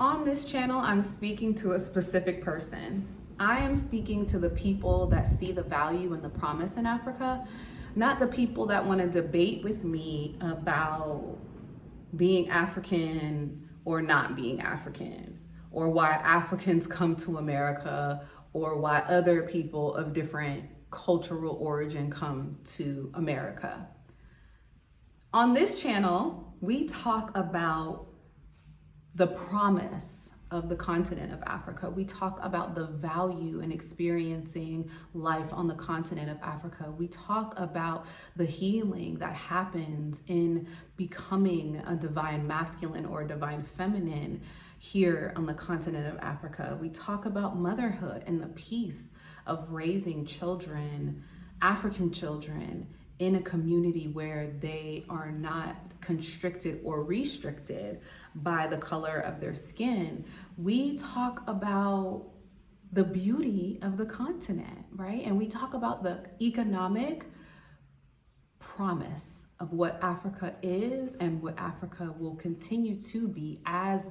On this channel, I'm speaking to a specific person. I am speaking to the people that see the value and the promise in Africa, not the people that want to debate with me about being African or not being African, or why Africans come to America, or why other people of different cultural origin come to America. On this channel, we talk about the promise of the continent of Africa. We talk about the value in experiencing life on the continent of Africa. We talk about the healing that happens in becoming a divine masculine or a divine feminine here on the continent of Africa. We talk about motherhood and the peace of raising children, African children, in a community where they are not constricted or restricted by the color of their skin. We talk about the beauty of the continent, right? And we talk about the economic promise of what Africa is and what Africa will continue to be as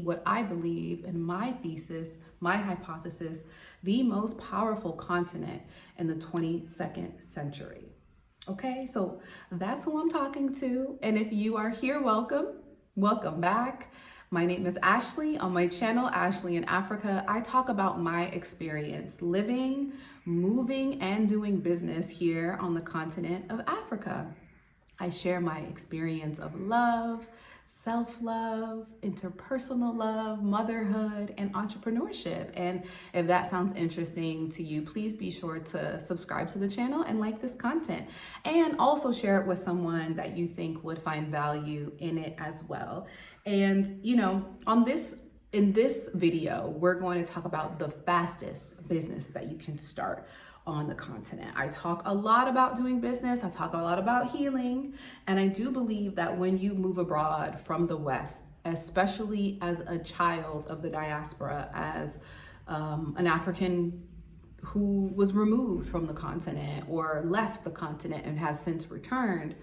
what I believe in my thesis, my hypothesis, the most powerful continent in the 22nd century. Okay, so that's who I'm talking to. And if you are here, welcome back. My name is Ashley. On my channel, Ashley in Africa, I talk about my experience living, moving, and doing business here on the continent of Africa. I share my experience of love, self-love, interpersonal love, motherhood, and entrepreneurship. And if that sounds interesting to you, please be sure to subscribe to the channel and like this content. And also share it with someone that you think would find value in it as well. And, in this video, we're going to talk about the fastest business that you can start on the continent. I talk a lot about doing business, I talk a lot about healing, and I do believe that when you move abroad from the West, especially as a child of the diaspora, as an African who was removed from the continent or left the continent and has since returned,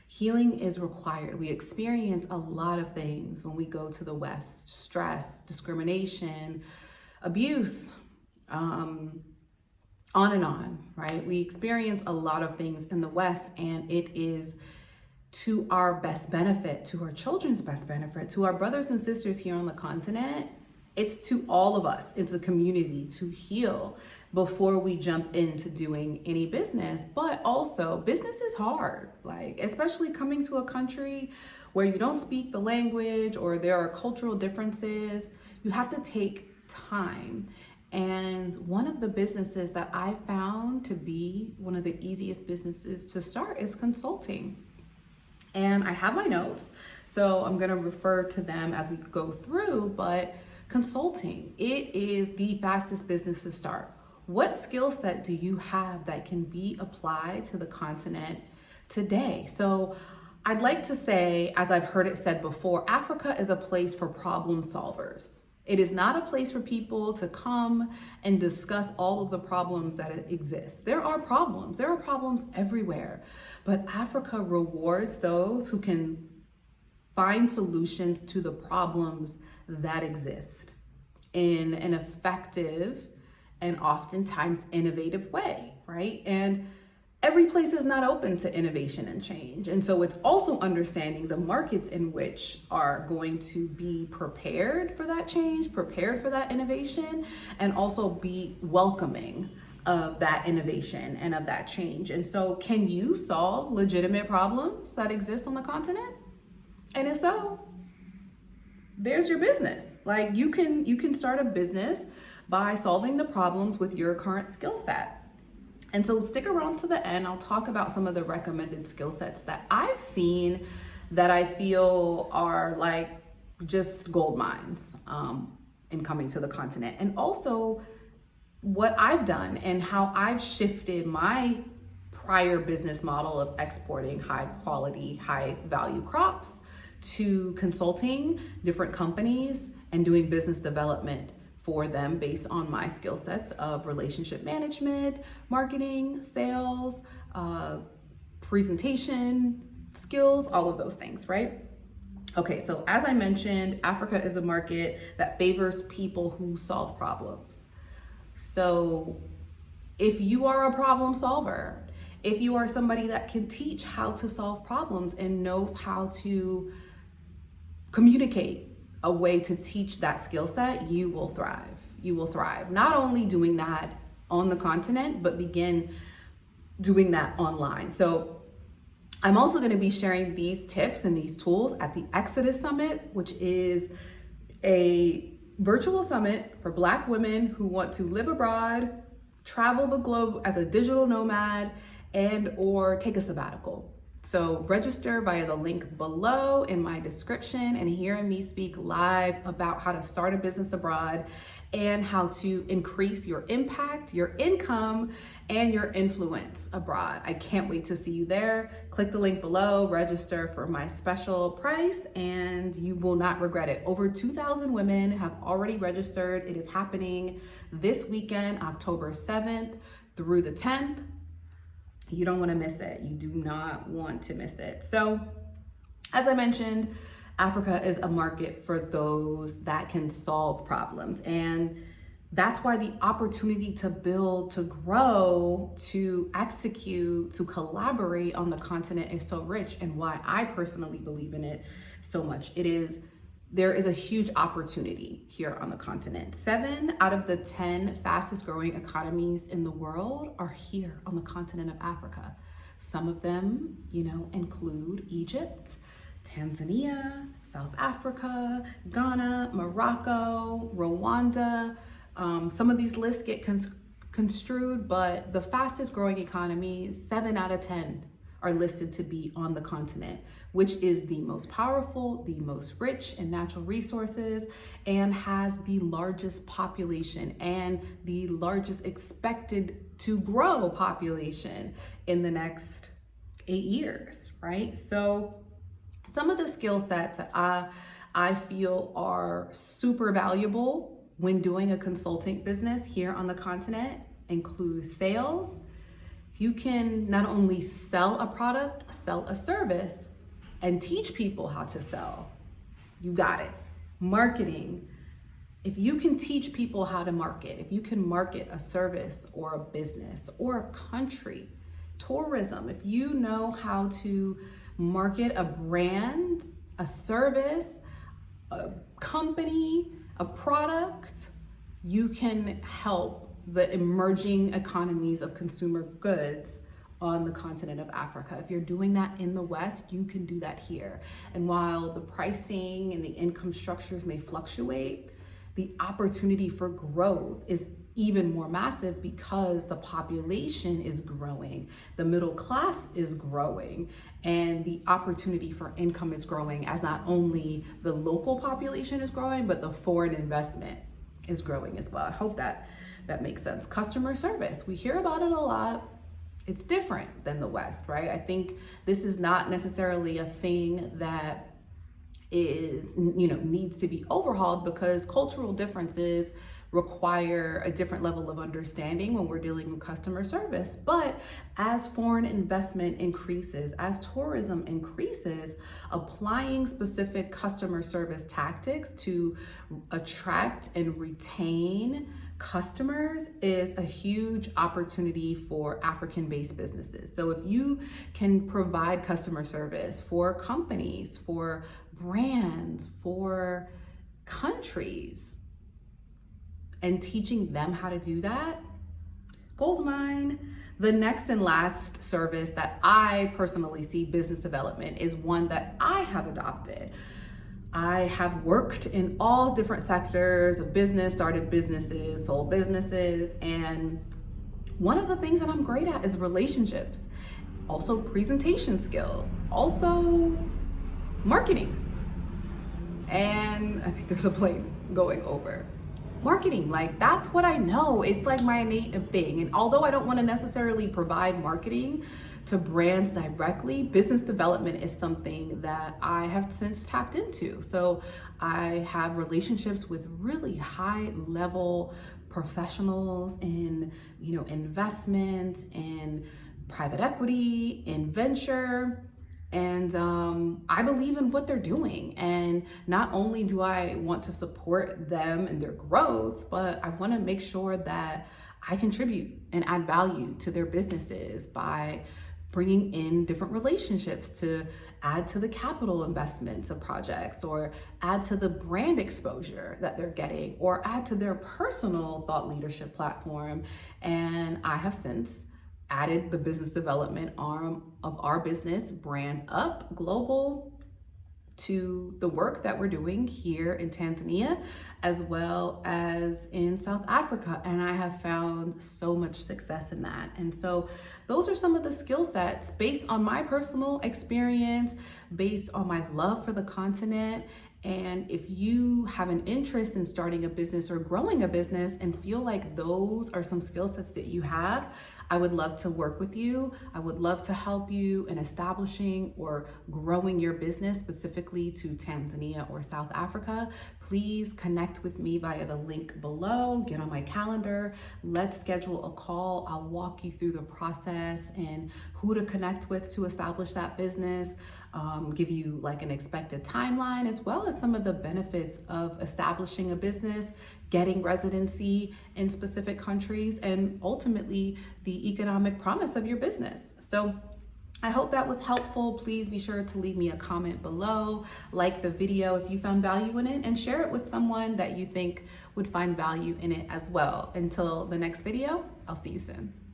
healing is required. We experience a lot of things when we go to the West: stress, discrimination, abuse, on and on, right? We experience a lot of things in the West, and it is to our best benefit, to our children's best benefit, to our brothers and sisters here on the continent. It's to all of us, it's a community to heal before we jump into doing any business. But also, business is hard, especially coming to a country where you don't speak the language or there are cultural differences. You have to take time. And one of the businesses that I found to be one of the easiest businesses to start is consulting. And I have my notes, so I'm gonna refer to them as we go through, but consulting, it is the fastest business to start. What skill set do you have that can be applied to the continent today? So I'd like to say, as I've heard it said before, Africa is a place for problem solvers. It is not a place for people to come and discuss all of the problems that exist. There are problems everywhere, but Africa rewards those who can find solutions to the problems that exist in an effective and oftentimes innovative way, right? And every place is not open to innovation and change. And so it's also understanding the markets in which are going to be prepared for that change, prepared for that innovation, and also be welcoming of that innovation and of that change. And so can you solve legitimate problems that exist on the continent? And if so, there's your business. You can start a business by solving the problems with your current skill set. And so stick around to the end. I'll talk about some of the recommended skill sets that I've seen that I feel are just gold mines in coming to the continent. And also what I've done and how I've shifted my prior business model of exporting high quality, high value crops to consulting different companies and doing business development for them based on my skill sets of relationship management, marketing, sales, presentation skills, all of those things, right? Okay, so as I mentioned, Africa is a market that favors people who solve problems. So if you are a problem solver, if you are somebody that can teach how to solve problems and knows how to communicate a way to teach that skill set, you will thrive. You will thrive. Not only doing that on the continent, but begin doing that online. So I'm also going to be sharing these tips and these tools at the Exodus Summit, which is a virtual summit for Black women who want to live abroad, travel the globe as a digital nomad, and or take a sabbatical. So register via the link below in my description and hear me speak live about how to start a business abroad and how to increase your impact, your income, and your influence abroad. I can't wait to see you there. Click the link below, register for my special price, and you will not regret it. Over 2,000 women have already registered. It is happening this weekend, October 7th through the 10th. You don't want to miss it. You do not want to miss it. So, as I mentioned, Africa is a market for those that can solve problems. And that's why the opportunity to build, to grow, to execute, to collaborate on the continent is so rich, and why I personally believe in it so much. There is a huge opportunity here on the continent. 7 out of the 10 fastest growing economies in the world are here on the continent of Africa. Some of them, include Egypt, Tanzania, South Africa, Ghana, Morocco, Rwanda. Some of these lists get construed, but the fastest growing economies, 7 out of 10 are listed to be on the continent, which is the most powerful, the most rich in natural resources, and has the largest population and the largest expected to grow population in the next 8 years, right? So some of the skill sets that I feel are super valuable when doing a consulting business here on the continent include sales. If you can not only sell a product, sell a service, and teach people how to sell, you got it. Marketing. If you can teach people how to market, if you can market a service or a business or a country, tourism, if you know how to market a brand, a service, a company, a product, you can help the emerging economies of consumer goods on the continent of Africa. If you're doing that in the West, you can do that here. And while the pricing and the income structures may fluctuate, the opportunity for growth is even more massive because the population is growing, the middle class is growing, and the opportunity for income is growing as not only the local population is growing, but the foreign investment is growing as well. I hope that makes sense. Customer service, we hear about it a lot. It's different than the West, right? I think this is not necessarily a thing that needs to be overhauled, because cultural differences require a different level of understanding when we're dealing with customer service. But as foreign investment increases, as tourism increases, applying specific customer service tactics to attract and retain customers is a huge opportunity for African-based businesses. So if you can provide customer service for companies, for brands, for countries, and teaching them how to do that, gold mine. The next and last service that I personally see, business development, is one that I have adopted. I have worked in all different sectors of business, started businesses, sold businesses, and one of the things that I'm great at is relationships, also presentation skills, also marketing. And I think there's a plane going over. Marketing, that's what I know. It's like my innate thing. And although I don't want to necessarily provide marketing to brands directly, business development is something that I have since tapped into. So I have relationships with really high level professionals in, investment, in private equity, in venture, And I believe in what they're doing. And not only do I want to support them and their growth, but I want to make sure that I contribute and add value to their businesses by bringing in different relationships to add to the capital investments of projects, or add to the brand exposure that they're getting, or add to their personal thought leadership platform. And I have since added the business development arm of our business, Brand Up Global, to the work that we're doing here in Tanzania as well as in South Africa. And I have found so much success in that. And so those are some of the skill sets based on my personal experience, based on my love for the continent. And if you have an interest in starting a business or growing a business and feel like those are some skill sets that you have, I would love to work with you. I would love to help you in establishing or growing your business specifically to Tanzania or South Africa. Please connect with me via the link below. Get on my calendar. Let's schedule a call. I'll walk you through the process and who to connect with to establish that business, give you like an expected timeline, as well as some of the benefits of establishing a business, getting residency in specific countries, and ultimately the economic promise of your business. So I hope that was helpful. Please be sure to leave me a comment below, like the video if you found value in it, and share it with someone that you think would find value in it as well. Until the next video, I'll see you soon.